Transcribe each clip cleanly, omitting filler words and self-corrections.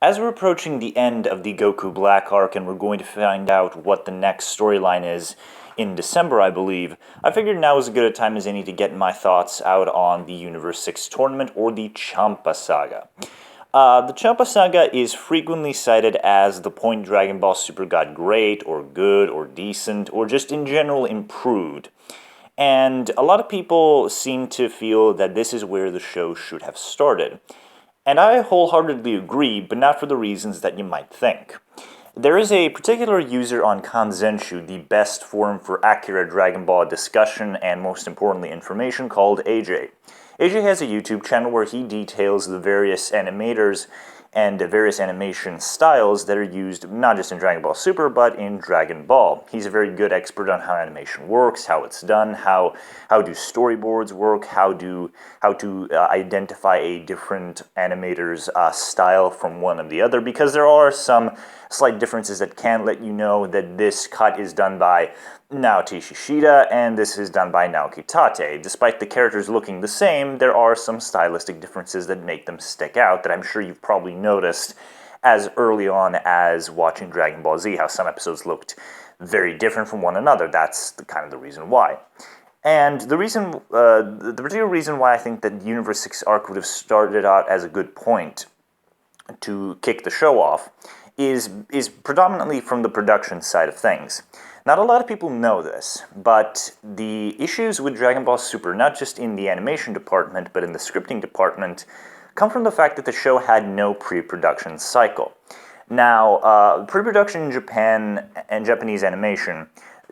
As we're approaching the end of the Goku Black arc and we're going to find out what the next storyline is in December, I believe, I figured now is as good a time as any to get my thoughts out on the Universe 6 tournament, or the Champa Saga. The Champa Saga is frequently cited as the point Dragon Ball Super got great, or good, or decent, or just in general improved. And a lot of people seem to feel that this is where the show should have started. And I wholeheartedly agree, but not for the reasons that you might think. There is a particular user on Kanzenshu, the best forum for accurate Dragon Ball discussion and most importantly information, called AJ. AJ has a YouTube channel where he details the various animators and the various animation styles that are used not just in Dragon Ball Super, but in Dragon Ball. He's a very good expert on how animation works, how it's done, how do storyboards work, how to identify a different animator's style from one and the other, because there are some slight differences that can let you know that this cut is done by Naoki Shishida and this is done by Naoki Tate. Despite the characters looking the same, there are some stylistic differences that make them stick out that I'm sure you've probably noticed as early on as watching Dragon Ball Z, how some episodes looked very different from one another. That's kind of the reason why. And the particular reason why I think that the Universe 6 arc would have started out as a good point to kick the show off is predominantly from the production side of things. Not a lot of people know this, but the issues with Dragon Ball Super, not just in the animation department, but in the scripting department, come from the fact that the show had no pre-production cycle. Now, pre-production in Japan and Japanese animation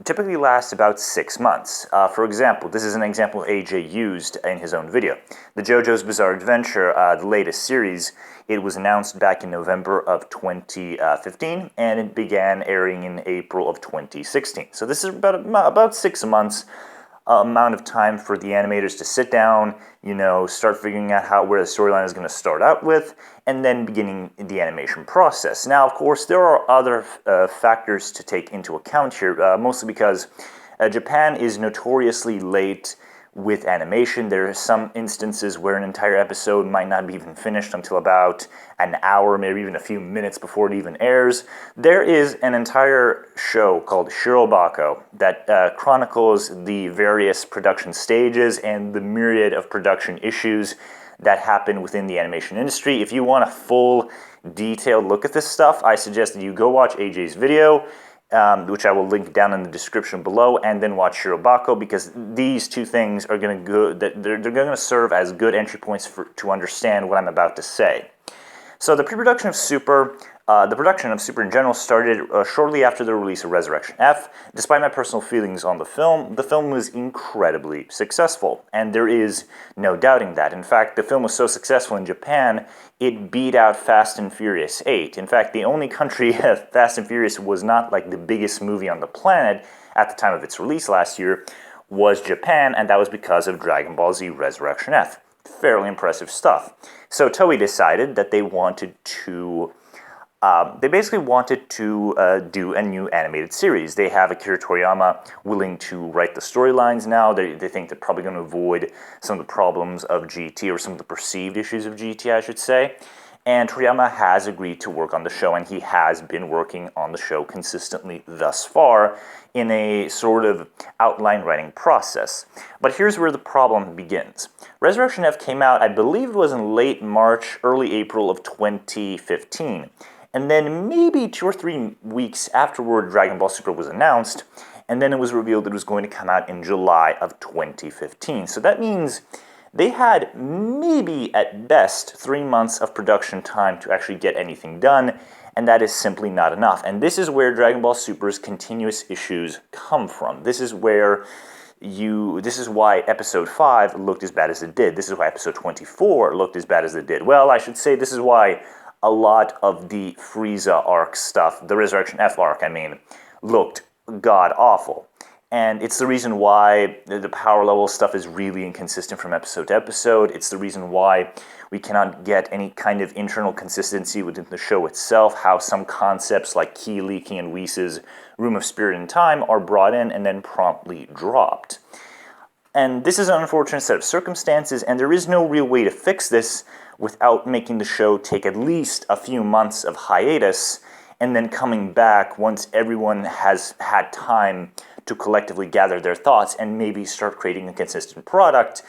typically lasts about 6 months. For example, this is an example AJ used in his own video. The JoJo's Bizarre Adventure, the latest series, it was announced back in November of 2015, and it began airing in April of 2016. So this is about 6 months amount of time for the animators to sit down, start figuring out where the storyline is going to start out with, and then beginning the animation process. Now, of course, there are other factors to take into account here, mostly because Japan is notoriously late with animation. There are some instances where an entire episode might not be even finished until about an hour, maybe even a few minutes before it even airs. There is an entire show called Shirobako that chronicles the various production stages and the myriad of production issues that happen within the animation industry. If you want a full, detailed look at this stuff, I suggest that you go watch AJ's video, which I will link down in the description below, and then watch Shirobako, because these two things are going to serve as good entry points to understand what I'm about to say. So the production of Super in general started shortly after the release of Resurrection F. Despite my personal feelings on the film was incredibly successful, and there is no doubting that. In fact, the film was so successful in Japan, it beat out Fast and Furious 8. In fact, the only country Fast and Furious was not like the biggest movie on the planet at the time of its release last year was Japan, and that was because of Dragon Ball Z Resurrection F. Fairly impressive stuff. So Toei decided that they wanted to do a new animated series. They have Akira Toriyama willing to write the storylines now. They think they're probably going to avoid some of the problems of GT, or some of the perceived issues of GT, I should say. And Toriyama has agreed to work on the show, and he has been working on the show consistently thus far in a sort of outline writing process. But here's where the problem begins. Resurrection F came out, I believe it was in late March, early April of 2015. And then maybe 2 or 3 weeks afterward, Dragon Ball Super was announced, and then it was revealed that it was going to come out in July of 2015. So that means they had maybe at best 3 months of production time to actually get anything done, and that is simply not enough. And this is where Dragon Ball Super's continuous issues come from. This is why episode 5 looked as bad as it did. This is why episode 24 looked as bad as it did. Well, I should say this is why a lot of the Frieza arc stuff, the Resurrection F arc, looked god-awful. And it's the reason why the power level stuff is really inconsistent from episode to episode. It's the reason why we cannot get any kind of internal consistency within the show itself, how some concepts like Ki leaking and Whis' Room of Spirit and Time are brought in and then promptly dropped. And this is an unfortunate set of circumstances, and there is no real way to fix this without making the show take at least a few months of hiatus, and then coming back once everyone has had time to collectively gather their thoughts and maybe start creating a consistent product.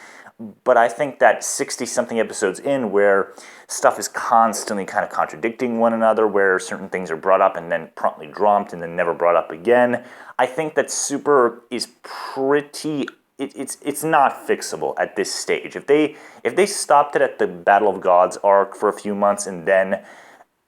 But I think that 60-something episodes in, where stuff is constantly kind of contradicting one another, where certain things are brought up and then promptly dropped and then never brought up again, I think that Super is pretty... It's not fixable at this stage. If they stopped it at the Battle of Gods arc for a few months and then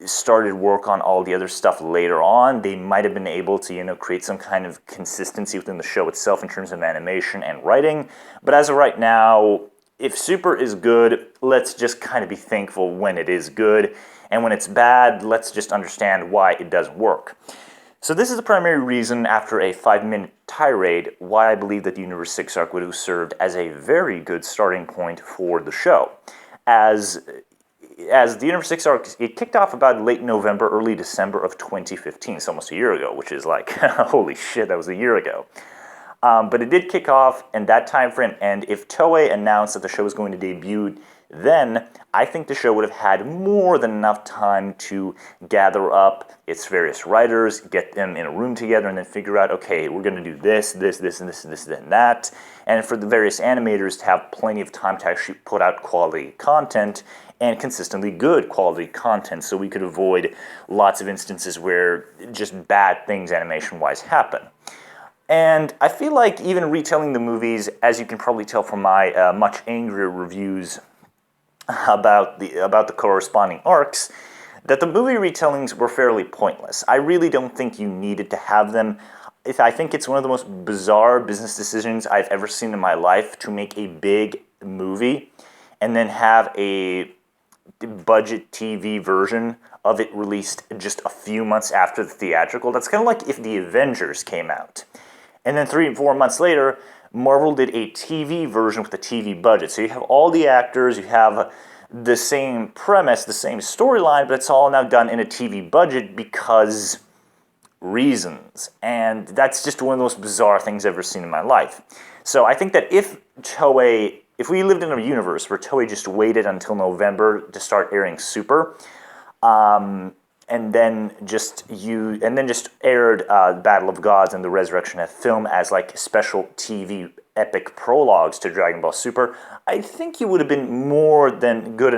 started work on all the other stuff later on, they might have been able to, create some kind of consistency within the show itself in terms of animation and writing. But as of right now, if Super is good, let's just kind of be thankful when it is good. And when it's bad, let's just understand why it doesn't work. So this is the primary reason, after a 5-minute tirade, why I believe that the Universe 6 arc would have served as a very good starting point for the show. As the Universe 6 arc, it kicked off about late November, early December of 2015, so almost a year ago, which is like, holy shit, that was a year ago. But it did kick off in that time frame, and if Toei announced that the show was going to debut then, I think the show would have had more than enough time to gather up its various writers, get them in a room together, and then figure out, okay, we're going to do this, and that. And for the various animators to have plenty of time to actually put out quality content, and consistently good quality content, so we could avoid lots of instances where just bad things animation-wise happen. And I feel like even retelling the movies, as you can probably tell from my much angrier reviews about the corresponding arcs, that the movie retellings were fairly pointless. I really don't think you needed to have them. I think it's one of the most bizarre business decisions I've ever seen in my life, to make a big movie and then have a budget TV version of it released just a few months after the theatrical. That's kind of like if the Avengers came out, and then 3 or 4 months later, Marvel did a TV version with a TV budget. So you have all the actors, you have the same premise, the same storyline, but it's all now done in a TV budget because reasons. And that's just one of the most bizarre things I've ever seen in my life. So I think that if we lived in a universe where Toei just waited until November to start airing Super, and then just aired Battle of Gods and the Resurrection of Film as like special TV epic prologues to Dragon Ball Super, I think it would have been more than good.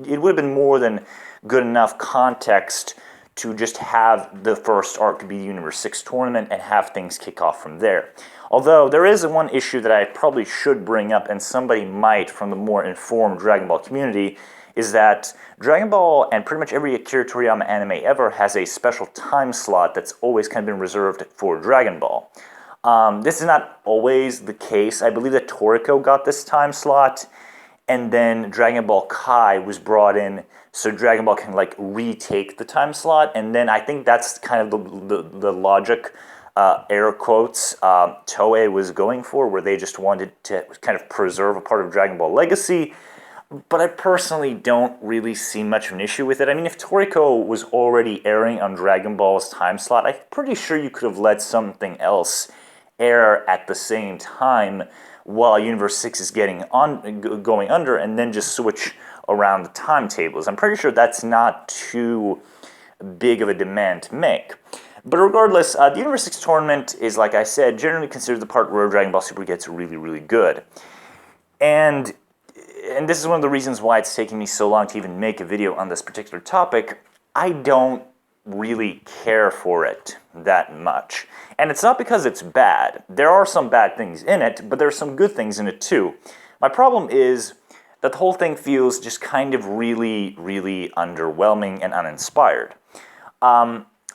It would have been more than good enough context to just have the first arc be the Universe 6 tournament and have things kick off from there. Although there is one issue that I probably should bring up, and somebody might from the more informed Dragon Ball community, is that Dragon Ball and pretty much every Akira Toriyama anime ever has a special time slot that's always kind of been reserved for Dragon Ball. This is not always the case. I believe that Toriko got this time slot, and then Dragon Ball Kai was brought in so Dragon Ball can like retake the time slot, and then I think that's kind of the logic, air quotes, Toei was going for, where they just wanted to kind of preserve a part of Dragon Ball legacy. But I personally don't really see much of an issue with it. I mean, if Toriko was already airing on Dragon Ball's time slot, I'm pretty sure you could have let something else air at the same time while Universe 6 is going under, and then just switch around the timetables. I'm pretty sure that's not too big of a demand to make. But regardless, the Universe 6 tournament is, like I said, generally considered the part where Dragon Ball Super gets really, really good. And this is one of the reasons why it's taking me so long to even make a video on this particular topic. I don't really care for it that much. And it's not because it's bad. There are some bad things in it, but there are some good things in it too. My problem is that the whole thing feels just kind of really, really underwhelming and uninspired.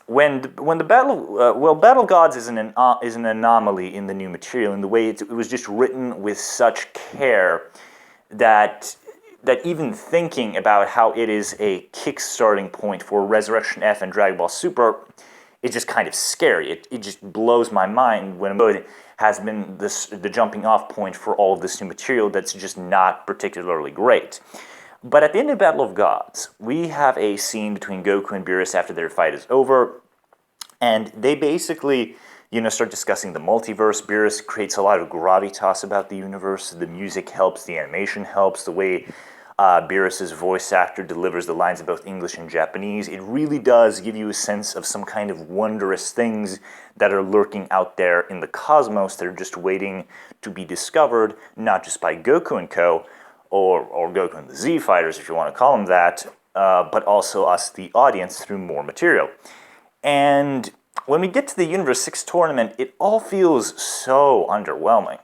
When the Battle of Gods is an anomaly in the new material, in the way it was just written with such care that even thinking about how it is a kick-starting point for Resurrection F and Dragon Ball Super is just kind of scary. It just blows my mind when it has been the jumping-off point for all of this new material that's just not particularly great. But at the end of Battle of Gods, we have a scene between Goku and Beerus after their fight is over, and they basically start discussing the multiverse. Beerus creates a lot of gravitas about the universe. The music helps, the animation helps, the way Beerus's voice actor delivers the lines in both English and Japanese. It really does give you a sense of some kind of wondrous things that are lurking out there in the cosmos that are just waiting to be discovered, not just by Goku and Co., or Goku and the Z Fighters, if you want to call them that, but also us, the audience, through more material. And when we get to the Universe 6 tournament, it all feels so underwhelming.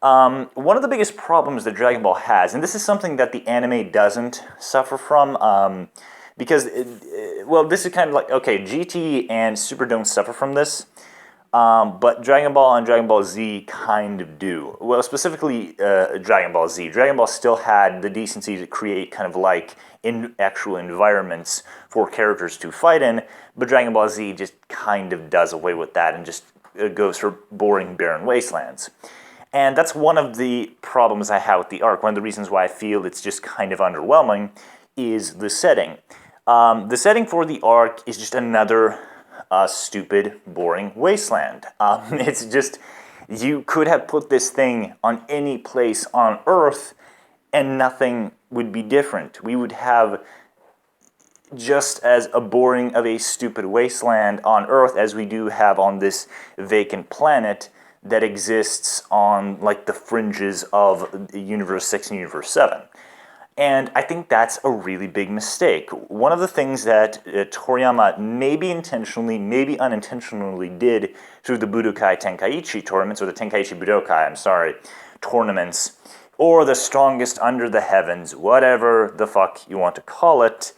One of the biggest problems that Dragon Ball has, and this is something that the anime doesn't suffer from, because, well, this is kind of like, okay, GT and Super don't suffer from this, but Dragon Ball and Dragon Ball Z kind of do. Well, specifically Dragon Ball Z. Dragon Ball still had the decency to create kind of like actual environments for characters to fight in, but Dragon Ball Z just kind of does away with that and just goes for boring, barren wastelands. And that's one of the problems I have with the arc. One of the reasons why I feel it's just kind of underwhelming is the setting. The setting for the arc is just another stupid, boring wasteland. It's just, you could have put this thing on any place on Earth and nothing would be different. We would have just as a boring of a stupid wasteland on Earth as we do have on this vacant planet that exists on like the fringes of Universe 6 and Universe 7. And I think that's a really big mistake. One of the things that Toriyama maybe intentionally, maybe unintentionally did through the Budokai Tenkaichi tournaments, or the Tenkaichi Budokai, tournaments, or the Strongest Under the Heavens, whatever the fuck you want to call it,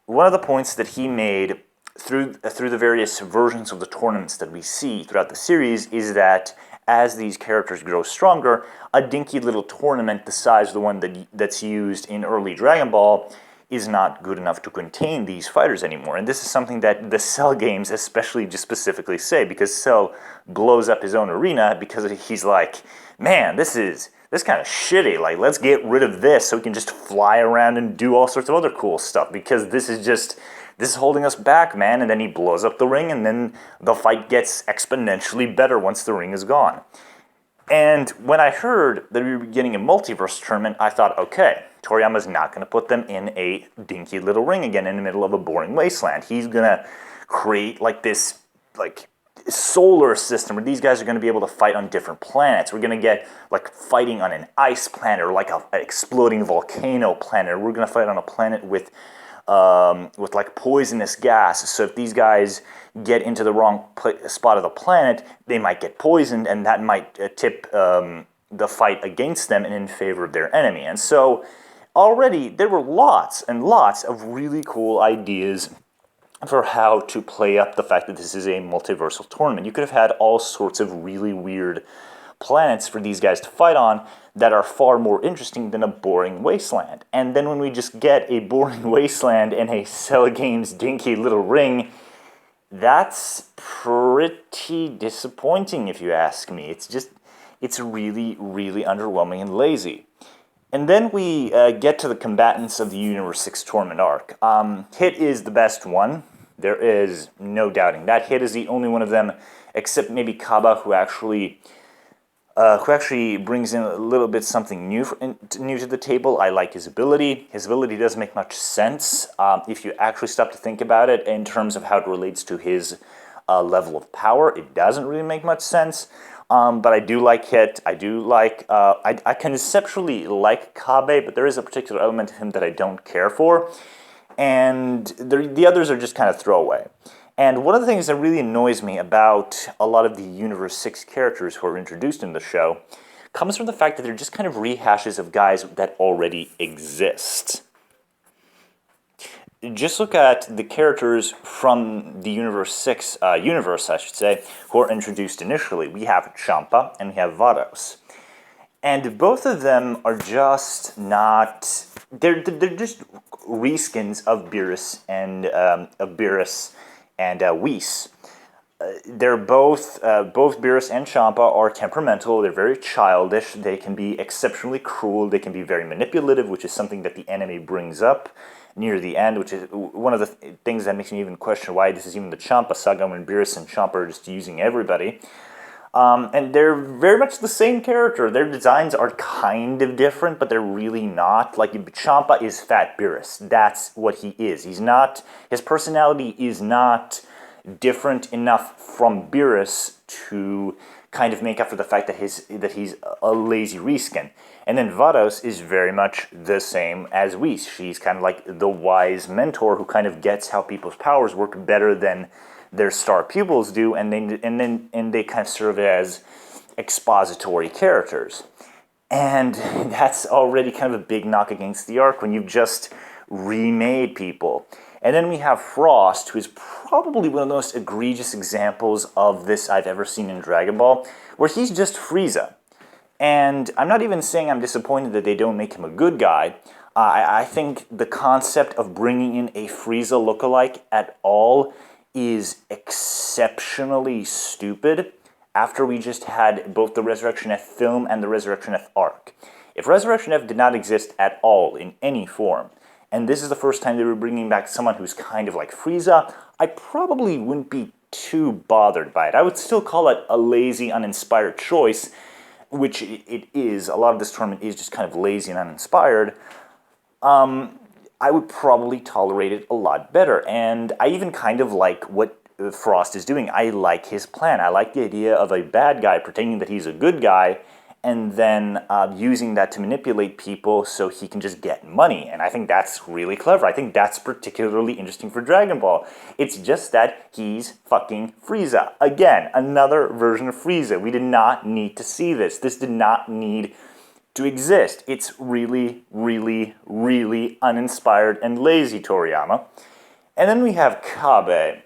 one of the points that he made through the various versions of the tournaments that we see throughout the series is that as these characters grow stronger, a dinky little tournament the size of the one that's used in early Dragon Ball is not good enough to contain these fighters anymore. And this is something that the Cell games especially just specifically say, because Cell blows up his own arena because he's like, man, this kind of shitty, like let's get rid of this so we can just fly around and do all sorts of other cool stuff, because this is holding us back, man. And then he blows up the ring, and then the fight gets exponentially better once the ring is gone. And when I heard that we were getting a multiverse tournament, I thought, okay, Toriyama's not going to put them in a dinky little ring again in the middle of a boring wasteland. He's going to create like this like solar system where these guys are going to be able to fight on different planets. We're going to get like fighting on an ice planet, or like an exploding volcano planet. We're going to fight on a planet with like poisonous gas. So if these guys get into the wrong spot of the planet, they might get poisoned, and that might tip the fight against them and in favor of their enemy. And so already there were lots and lots of really cool ideas for how to play up the fact that this is a multiversal tournament. You could have had all sorts of really weird planets for these guys to fight on that are far more interesting than a boring wasteland. And then when we just get a boring wasteland and a Cell Games dinky little ring, that's pretty disappointing if you ask me. It's really, really underwhelming and lazy. And then we get to the combatants of the Universe 6 tournament arc. Hit is the best one. There is no doubting that. Hit is the only one of them, except maybe Kaba, who actually brings in a little bit something new to the table. I like his ability. His ability doesn't make much sense if you actually stop to think about it in terms of how it relates to his level of power. It doesn't really make much sense. But I do like Hit. I do like, I conceptually like Kabe, but there is a particular element of him that I don't care for. And the others are just kind of throwaway. And one of the things that really annoys me about a lot of the Universe 6 characters who are introduced in the show comes from the fact that they're just kind of rehashes of guys that already exist. Just look at the characters from the Universe 6 universe, I should say, who are introduced initially. We have Champa and we have Vados. And both of them are just not... They're just reskins of Beerus and Whis. They're both Beerus and Champa are temperamental. They're very childish. They can be exceptionally cruel. They can be very manipulative, which is something that the anime brings up near the end, which is one of the things that makes me even question why this is even the Champa saga when Beerus and Champa are just using everybody. And they're very much the same character. Their designs are kind of different, but they're really not. Like, Champa is Fat Beerus. That's what he is. He's not, his personality is not different enough from Beerus to kind of make up for the fact that he's a lazy reskin. And then Vados is very much the same as Whis. She's kind of like the wise mentor who kind of gets how people's powers work better than their star pupils do, and they kind of serve as expository characters. And that's already kind of a big knock against the arc when you've just remade people. And then we have Frost, who is probably one of the most egregious examples of this I've ever seen in Dragon Ball, where he's just Frieza. And I'm not even saying I'm disappointed that they don't make him a good guy. I think the concept of bringing in a Frieza lookalike at all is exceptionally stupid after we just had both the Resurrection F film and the Resurrection F arc. If Resurrection F did not exist at all in any form, and this is the first time they were bringing back someone who's kind of like Frieza, I probably wouldn't be too bothered by it. I would still call it a lazy, uninspired choice, which it is. A lot of this tournament is just kind of lazy and uninspired. I would probably tolerate it a lot better. And I even kind of like what Frost is doing. I like his plan. I like the idea of a bad guy pretending that he's a good guy and then using that to manipulate people so he can just get money. And I think that's really clever. I think that's particularly interesting for Dragon Ball. It's just that he's fucking Frieza. Again, another version of Frieza. We did not need to see this. This did not need to exist. It's really, really, really uninspired and lazy, Toriyama. And then we have Kabe.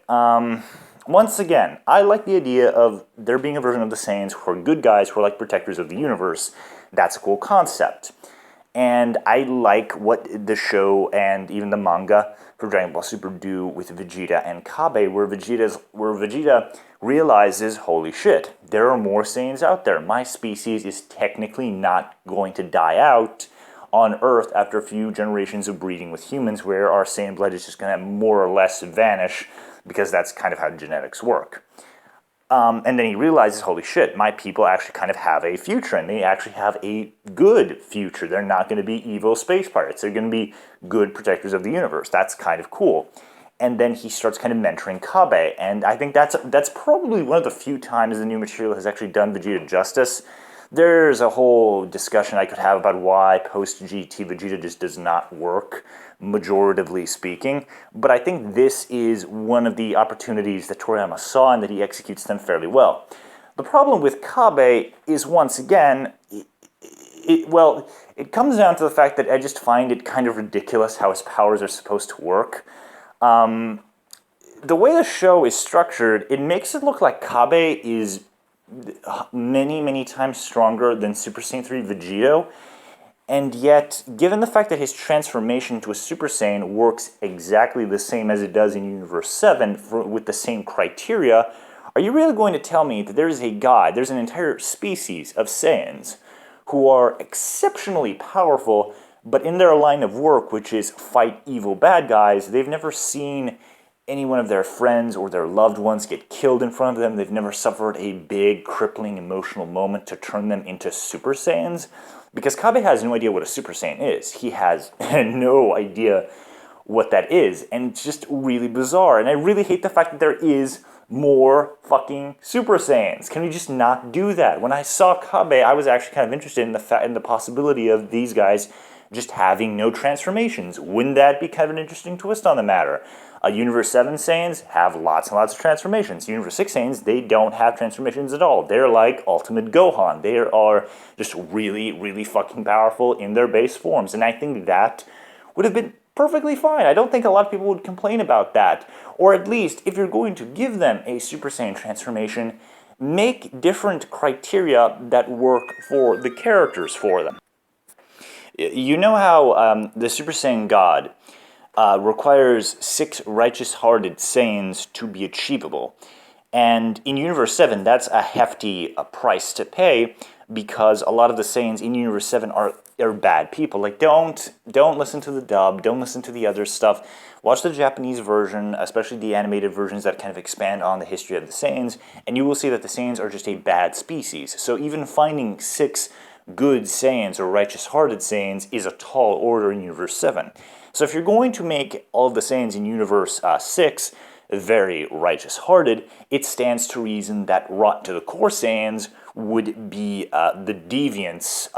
Once again, I like the idea of there being a version of the Saiyans who are good guys, who are like protectors of the universe. That's a cool concept. And I like what the show and even the manga for Dragon Ball Super do with Vegeta and Kabe, where Vegeta realizes, holy shit, there are more Saiyans out there. My species is technically not going to die out on Earth after a few generations of breeding with humans, where our Saiyan blood is just going to more or less vanish, because that's kind of how genetics work. And then he realizes, holy shit, my people actually kind of have a future, and they actually have a good future. They're not going to be evil space pirates. They're going to be good protectors of the universe. That's kind of cool. And then he starts kind of mentoring Kabe, and I think that's probably one of the few times the new material has actually done Vegeta justice. There's a whole discussion I could have about why post-GT Vegeta just does not work, majoritively speaking, but I think this is one of the opportunities that Toriyama saw and that he executes them fairly well. The problem with Kabe is, once again, it comes down to the fact that I just find it kind of ridiculous how his powers are supposed to work. The way the show is structured, it makes it look like Kabe is many, many times stronger than Super Saiyan 3 Vegito, and yet, given the fact that his transformation to a Super Saiyan works exactly the same as it does in Universe 7 with the same criteria, are you really going to tell me that there's an entire species of Saiyans who are exceptionally powerful, but in their line of work, which is fight evil bad guys, they've never seen any one of their friends or their loved ones get killed in front of them. They've never suffered a big, crippling emotional moment to turn them into Super Saiyans. Because Kabe has no idea what a Super Saiyan is. He has no idea what that is. And it's just really bizarre. And I really hate the fact that there is more fucking Super Saiyans. Can we just not do that? When I saw Kabe, I was actually kind of interested in the possibility of these guys just having no transformations. Wouldn't that be kind of an interesting twist on the matter? Universe 7 Saiyans have lots and lots of transformations. Universe 6 Saiyans, they don't have transformations at all. They're like Ultimate Gohan. They are just really, really fucking powerful in their base forms. And I think that would have been perfectly fine. I don't think a lot of people would complain about that. Or at least, if you're going to give them a Super Saiyan transformation, make different criteria that work for the characters for them. You know how the Super Saiyan God requires 6 righteous-hearted Saiyans to be achievable. And in Universe 7, that's a hefty price to pay, because a lot of the Saiyans in Universe 7 are bad people. Like, don't listen to the dub, don't listen to the other stuff. Watch the Japanese version, especially the animated versions that kind of expand on the history of the Saiyans, and you will see that the Saiyans are just a bad species. So even finding 6 good Saiyans or righteous-hearted Saiyans is a tall order in Universe 7. So if you're going to make all of the Saiyans in Universe 6 very righteous-hearted, it stands to reason that rotten to the core Saiyans would be the deviants,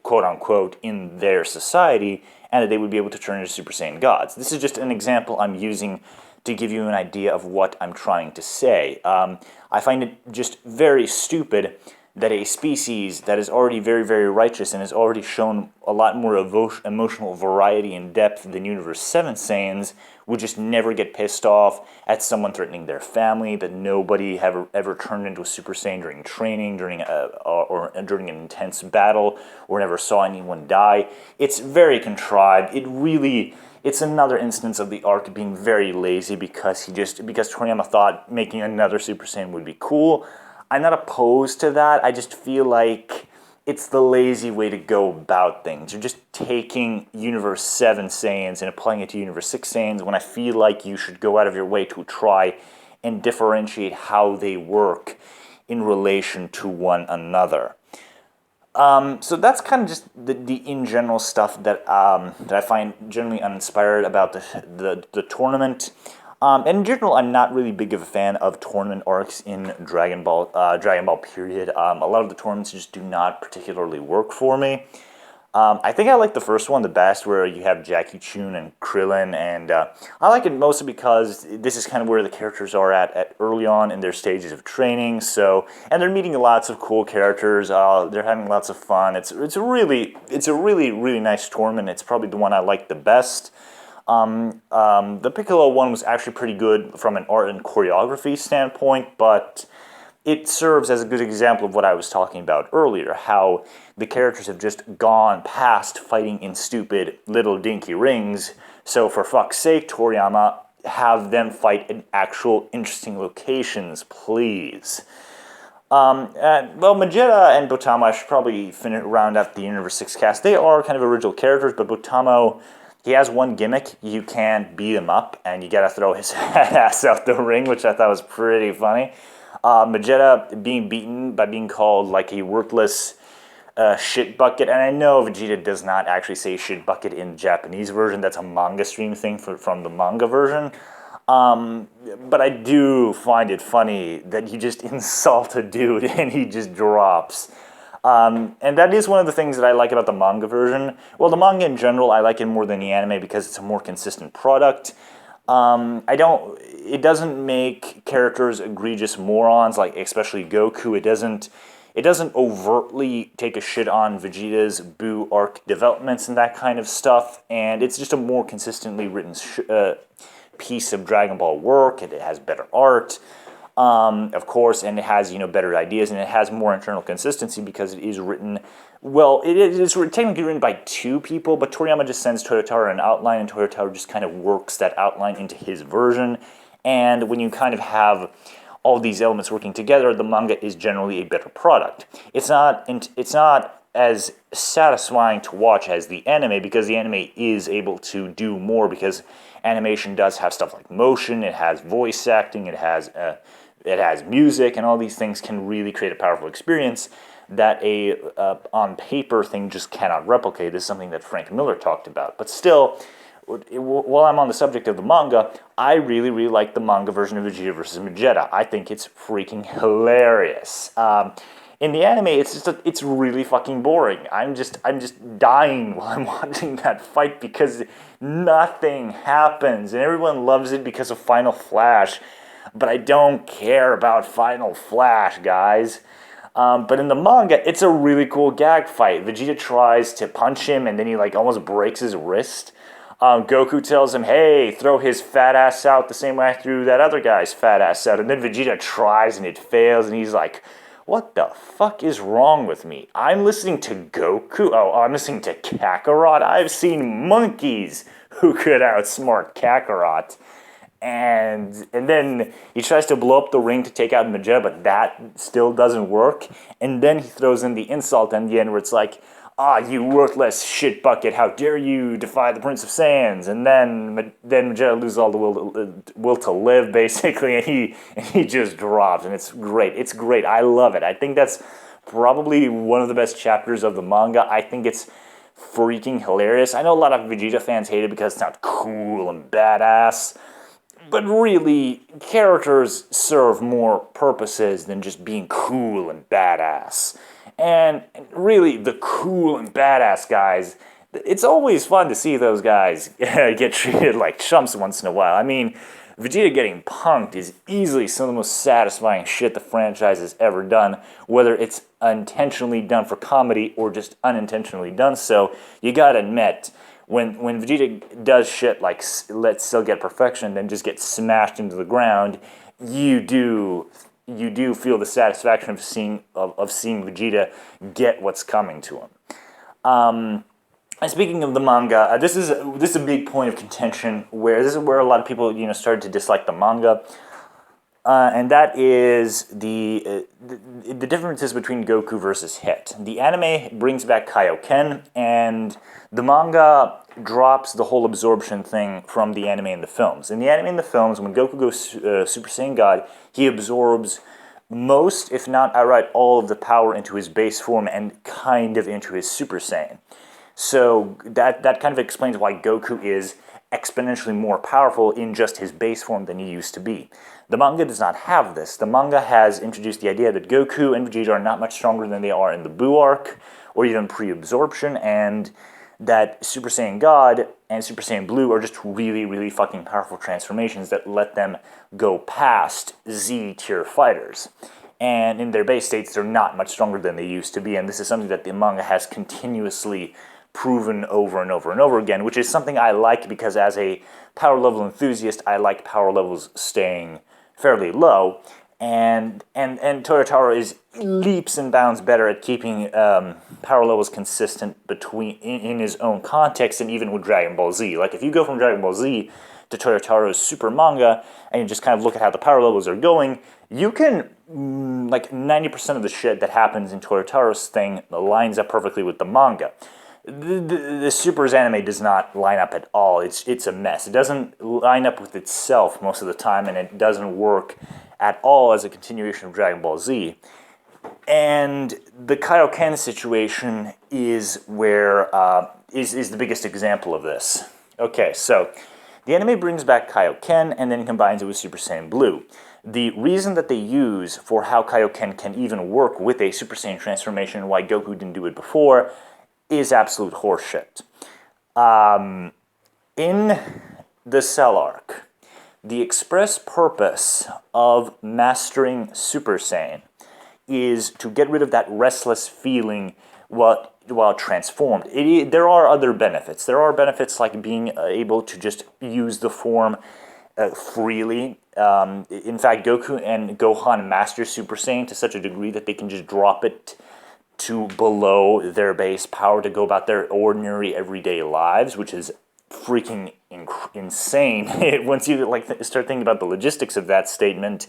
quote-unquote, in their society, and that they would be able to turn into Super Saiyan gods. This is just an example I'm using to give you an idea of what I'm trying to say. I find it just very stupid that a species that is already very, very righteous and has already shown a lot more emotional variety and depth than Universe 7 Saiyans would just never get pissed off at someone threatening their family, that nobody ever turned into a Super Saiyan during training, during an intense battle, or never saw anyone die. It's very contrived. It's another instance of the arc being very lazy because Toriyama thought making another Super Saiyan would be cool. I'm not opposed to that. I just feel like it's the lazy way to go about things. You're just taking Universe 7 Saiyans and applying it to Universe 6 Saiyans when I feel like you should go out of your way to try and differentiate how they work in relation to one another. So that's kind of just the in general stuff that I find generally uninspired about the tournament. And in general, I'm not really big of a fan of tournament arcs in Dragon Ball period. A lot of the tournaments just do not particularly work for me. I think I like the first one the best, where you have Jackie Chun and Krillin, and I like it mostly because this is kind of where the characters are at early on in their stages of training. So, and they're meeting lots of cool characters. They're having lots of fun. It's a really nice tournament. It's probably the one I like the best. The Piccolo one was actually pretty good from an art and choreography standpoint, but it serves as a good example of what I was talking about earlier, how the characters have just gone past fighting in stupid little dinky rings. So for fuck's sake, Toriyama, have them fight in actual interesting locations, please. Well, Vegeta and Botamo, I should probably round out the Universe 6 cast. They are kind of original characters, but Botamo, he has one gimmick. You can't beat him up, and you gotta throw his ass out the ring, which I thought was pretty funny. Vegeta being beaten by being called like a worthless shit bucket, and I know Vegeta does not actually say shit bucket in the Japanese version. That's a manga stream thing from the manga version. But I do find it funny that you just insult a dude and he just drops. And that is one of the things that I like about the manga version. Well, the manga in general, I like it more than the anime because it's a more consistent product. It doesn't make characters egregious morons, like especially Goku. It doesn't overtly take a shit on Vegeta's Buu arc developments and that kind of stuff, and it's just a more consistently written piece of Dragon Ball work. It has better art, of course, and it has better ideas, and it has more internal consistency because it is written. Well, it is technically written by two people, but Toriyama just sends Toyotaro an outline, and Toyotaro just kind of works that outline into his version. And when you kind of have all these elements working together, the manga is generally a better product. It's not as satisfying to watch as the anime, because the anime is able to do more, because animation does have stuff like motion, it has voice acting, it has music, and all these things can really create a powerful experience that a on paper thing just cannot replicate. This is something that Frank Miller talked about. But still, while I'm on the subject of the manga, I really, really like the manga version of Vegeta vs. Vegeta. I think it's freaking hilarious. In the anime, it's really fucking boring. I'm just dying while I'm watching that fight because nothing happens, and everyone loves it because of Final Flash. But I don't care about Final Flash, guys. But in the manga, it's a really cool gag fight. Vegeta tries to punch him, and then he almost breaks his wrist. Goku tells him, hey, throw his fat ass out the same way I threw that other guy's fat ass out. And then Vegeta tries, and it fails, and he's like, what the fuck is wrong with me? I'm listening to Goku? Oh, I'm listening to Kakarot? I've seen monkeys who could outsmart Kakarot. and then he tries to blow up the ring to take out Vegeta, but that still doesn't work. And then he throws in the insult at the end where it's like, "Ah, you worthless shit bucket! How dare you defy the Prince of Saiyans?" And then Vegeta loses all the will to live, basically, and he just drops, and it's great. It's great. I love it. I think that's probably one of the best chapters of the manga. I think it's freaking hilarious. I know a lot of Vegeta fans hate it because it's not cool and badass. But really, characters serve more purposes than just being cool and badass. And really, the cool and badass guys, it's always fun to see those guys get treated like chumps once in a while. I mean, Vegeta getting punked is easily some of the most satisfying shit the franchise has ever done, whether it's intentionally done for comedy or just unintentionally done so. You gotta admit, when Vegeta does shit like let's still get perfection, then just get smashed into the ground, you do feel the satisfaction of seeing Vegeta get what's coming to him. And speaking of the manga, this is a big point of contention where this is where a lot of people started to dislike the manga. And that is the differences between Goku versus Hit. The anime brings back Kaio-ken, and the manga drops the whole absorption thing from the anime and the films. In the anime and the films, when Goku goes Super Saiyan God, he absorbs most, if not outright all, of the power into his base form and kind of into his Super Saiyan. So that kind of explains why Goku is exponentially more powerful in just his base form than he used to be. The manga does not have this. The manga has introduced the idea that Goku and Vegeta are not much stronger than they are in the Buu arc, or even pre-absorption, and that Super Saiyan God and Super Saiyan Blue are just really, really fucking powerful transformations that let them go past Z-tier fighters. And in their base states, they're not much stronger than they used to be, and this is something that the manga has continuously proven over and over and over again, which is something I like because as a power level enthusiast, I like power levels staying fairly low, and Toyotaro is leaps and bounds better at keeping power levels consistent in his own context, and even with Dragon Ball Z. Like if you go from Dragon Ball Z to Toyotaro's Super Manga, and you just kind of look at how the power levels are going, you can, like 90% of the shit that happens in Toyotaro's thing lines up perfectly with the manga. The Super's anime does not line up at all. It's a mess. It doesn't line up with itself most of the time, and it doesn't work at all as a continuation of Dragon Ball Z. And the Kaio-ken situation is where is the biggest example of this. Okay, so the anime brings back Kaio-ken and then combines it with Super Saiyan Blue. The reason that they use for how Kaio-ken can even work with a Super Saiyan transformation and why Goku didn't do it before is absolute horseshit. In the Cell arc, the express purpose of mastering Super Saiyan is to get rid of that restless feeling while transformed. There are other benefits. There are benefits like being able to just use the form freely. In fact, Goku and Gohan master Super Saiyan to such a degree that they can just drop it to below their base power to go about their ordinary everyday lives, which is freaking insane. Once you start thinking about the logistics of that statement,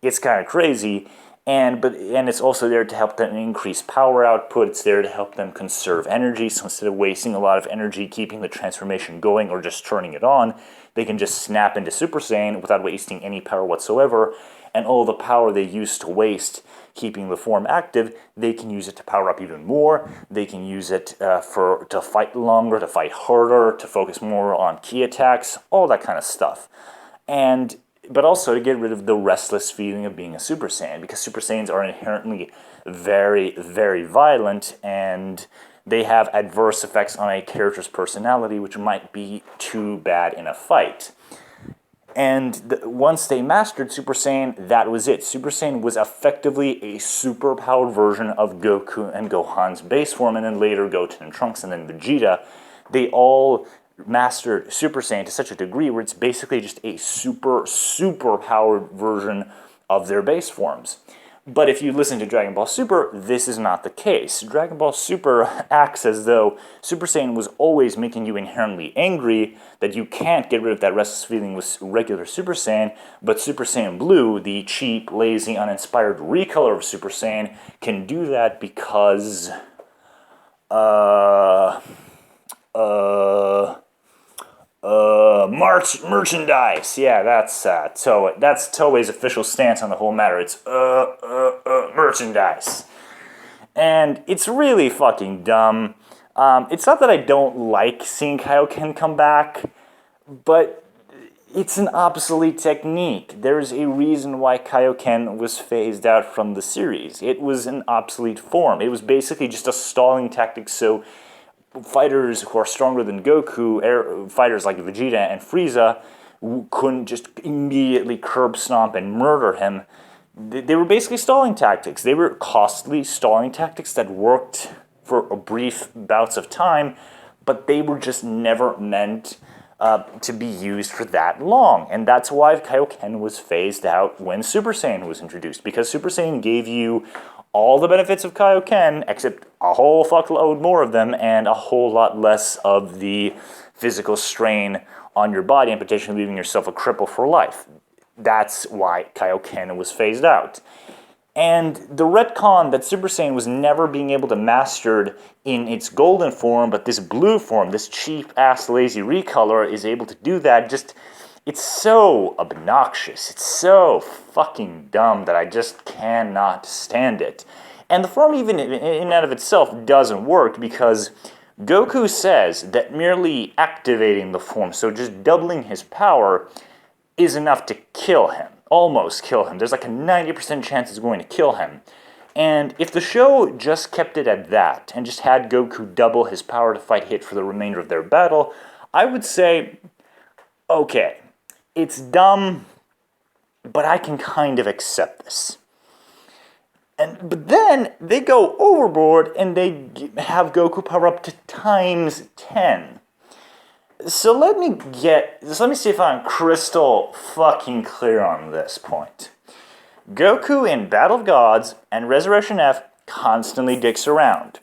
it's kind of crazy. And it's also there to help them increase power output. It's there to help them conserve energy. So instead of wasting a lot of energy keeping the transformation going or just turning it on, they can just snap into Super Saiyan without wasting any power whatsoever. And all the power they used to waste keeping the form active, they can use it to power up even more. They can use it to fight longer, to fight harder, to focus more on key attacks, all that kind of stuff. But also to get rid of the restless feeling of being a Super Saiyan, because Super Saiyans are inherently very, very violent, and they have adverse effects on a character's personality, which might be too bad in a fight. And once they mastered Super Saiyan, that was it. Super Saiyan was effectively a super-powered version of Goku and Gohan's base form, and then later Goten and Trunks, and then Vegeta. They all mastered Super Saiyan to such a degree where it's basically just a super-powered version of their base forms. But if you listen to Dragon Ball Super, this is not the case. Dragon Ball Super acts as though Super Saiyan was always making you inherently angry, that you can't get rid of that restless feeling with regular Super Saiyan, but Super Saiyan Blue, the cheap, lazy, uninspired recolor of Super Saiyan, can do that because... merchandise. Yeah, that's Toei's official stance on the whole matter. It's merchandise, and it's really fucking dumb. It's not that I don't like seeing Kaio-ken come back, but it's an obsolete technique. There's a reason why Kaio-ken was phased out from the series. It was an obsolete form. It was basically just a stalling tactic so fighters who are stronger than Goku, fighters like Vegeta and Frieza, couldn't just immediately curb stomp and murder him. They were basically stalling tactics. They were costly stalling tactics that worked for a brief bouts of time, but they were just never meant to be used for that long. And that's why Kaio-ken was phased out when Super Saiyan was introduced, because Super Saiyan gave you all the benefits of Kaio-ken, except a whole fuckload more of them, and a whole lot less of the physical strain on your body, and potentially leaving yourself a cripple for life. That's why Kaio-ken was phased out. And the retcon that Super Saiyan was never being able to mastered in its golden form, but this blue form, this cheap-ass lazy recolor, is able to do that. Just, it's so obnoxious. It's so fucking dumb that I just cannot stand it. And the form even in and of itself doesn't work because Goku says that merely activating the form, so just doubling his power, is enough to kill him. Almost kill him. There's like a 90% chance it's going to kill him. And if the show just kept it at that, and just had Goku double his power to fight Hit for the remainder of their battle, I would say, okay, it's dumb, but I can kind of accept this. But then they go overboard and they have Goku power up to times 10. So let me see if I'm crystal fucking clear on this point. Goku in Battle of Gods and Resurrection F constantly dicks around.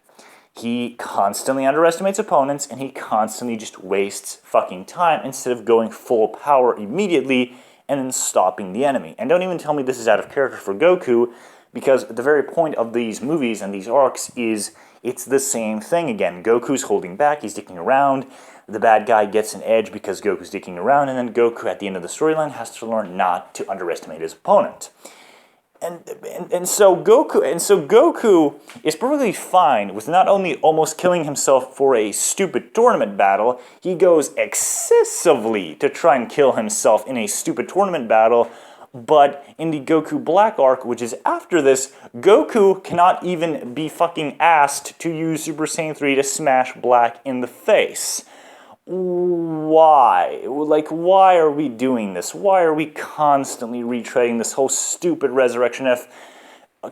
He constantly underestimates opponents and he constantly just wastes fucking time instead of going full power immediately and then stopping the enemy. And don't even tell me this is out of character for Goku, because the very point of these movies and these arcs is it's the same thing again. Goku's holding back, he's dicking around, the bad guy gets an edge because Goku's dicking around, and then Goku at the end of the storyline has to learn not to underestimate his opponent. And so Goku is perfectly fine with not only almost killing himself for a stupid tournament battle, he goes excessively to try and kill himself in a stupid tournament battle. But in the Goku Black arc, which is after this, Goku cannot even be fucking asked to use Super Saiyan 3 to smash Black in the face. Why? Like, why are we doing this? Why are we constantly retreading this whole stupid Resurrection F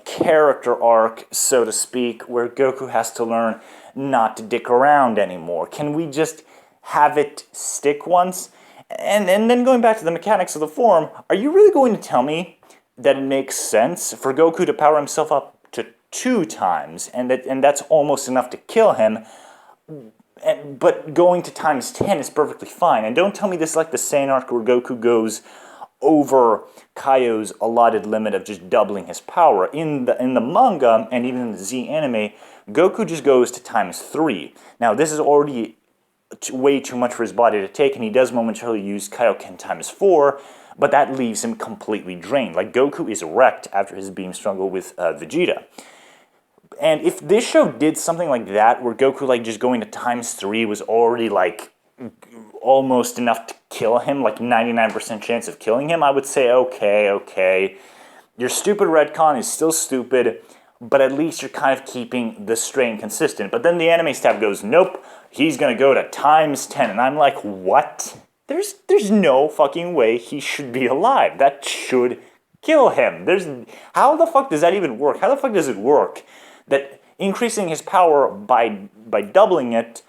character arc, so to speak, where Goku has to learn not to dick around anymore? Can we just have it stick once? And then going back to the mechanics of the form, are you really going to tell me that it makes sense for Goku to power himself up to 2 times, and that's almost enough to kill him, but going to times 10 is perfectly fine? And don't tell me this is like the Saiyan arc where Goku goes over Kaio's allotted limit of just doubling his power. In the manga, and even in the Z anime, Goku just goes to times 3. Now, this is already way too much for his body to take, and he does momentarily use Kaio-ken times 4, but that leaves him completely drained. Like, Goku is wrecked after his beam struggle with Vegeta. And if this show did something like that, where Goku, like, just going to times 3 was already, like, almost enough to kill him, like 99% chance of killing him, I would say, okay, your stupid retcon is still stupid, but at least you're kind of keeping the strain consistent. But then the anime staff goes, nope, he's gonna go to times 10, and I'm like, what? There's no fucking way he should be alive. That should kill him. How the fuck does that even work? How the fuck does it work that increasing his power by doubling it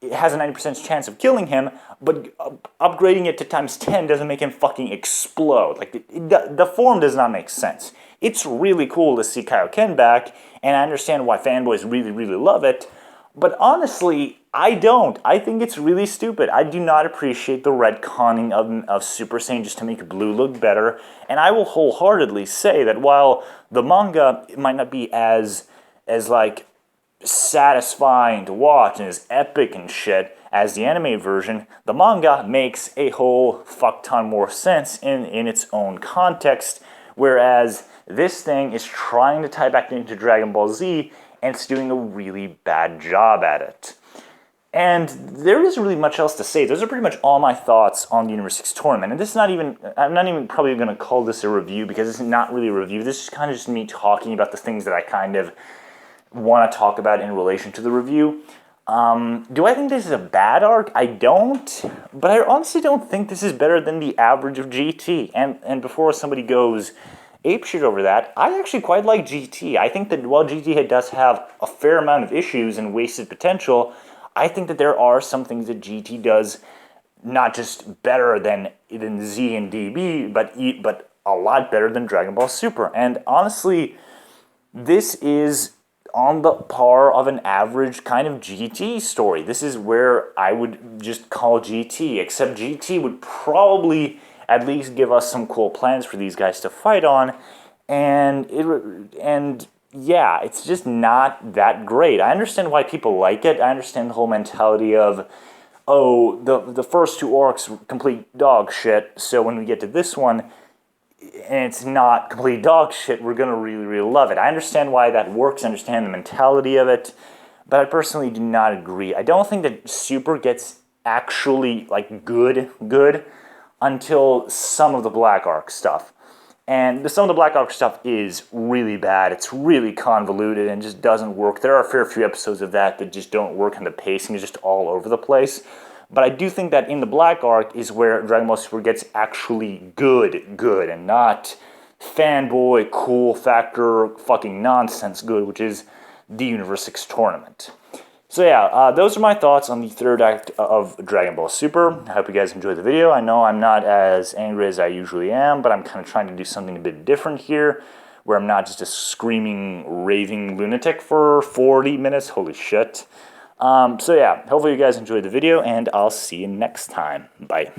it has a 90% chance of killing him, but upgrading it to times 10 doesn't make him fucking explode. Like, the form does not make sense. It's really cool to see Kaio-ken back, and I understand why fanboys really, really love it, but honestly, I don't. I think it's really stupid. I do not appreciate the retconning of Super Saiyan just to make Blue look better, and I will wholeheartedly say that while the manga might not be as like, satisfying to watch and as epic and shit as the anime version, the manga makes a whole fuck ton more sense in its own context, whereas this thing is trying to tie back into Dragon Ball Z, and it's doing a really bad job at it. And there isn't really much else to say. Those are pretty much all my thoughts on the Universe 6 tournament. And this is not even, I'm not even probably going to call this a review, because it's not really a review. This is kind of just me talking about the things that I kind of want to talk about in relation to the review. Do I think this is a bad arc? I don't, but I honestly don't think this is better than the average of GT. And before somebody goes apeshit over that, I actually quite like GT. I think that while GT does have a fair amount of issues and wasted potential, I think that there are some things that GT does not just better than Z and DB, but a lot better than Dragon Ball Super. And honestly, this is on the par of an average kind of GT story. This is where I would just call GT, except GT would probably at least give us some cool plans for these guys to fight on, and yeah, it's just not that great. I understand why people like it. I understand the whole mentality of, oh, the first two arcs were complete dog shit, so when we get to this one, and it's not complete dog shit, we're gonna really, really love it. I understand why that works, I understand the mentality of it, but I personally do not agree. I don't think that Super gets actually, like, good until some of the Black Arc stuff. And some of the Black Arc stuff is really bad. It's really convoluted and just doesn't work. There are a fair few episodes of that just don't work, and the pacing is just all over the place. But I do think that in the Black Arc is where Dragon Ball Super gets actually good, and not fanboy, cool factor, fucking nonsense good, which is the Universe 6 tournament. So yeah, those are my thoughts on the third act of Dragon Ball Super. I hope you guys enjoyed the video. I know I'm not as angry as I usually am, but I'm kind of trying to do something a bit different here, where I'm not just a screaming, raving lunatic for 40 minutes. Holy shit. So yeah, hopefully you guys enjoyed the video, and I'll see you next time. Bye.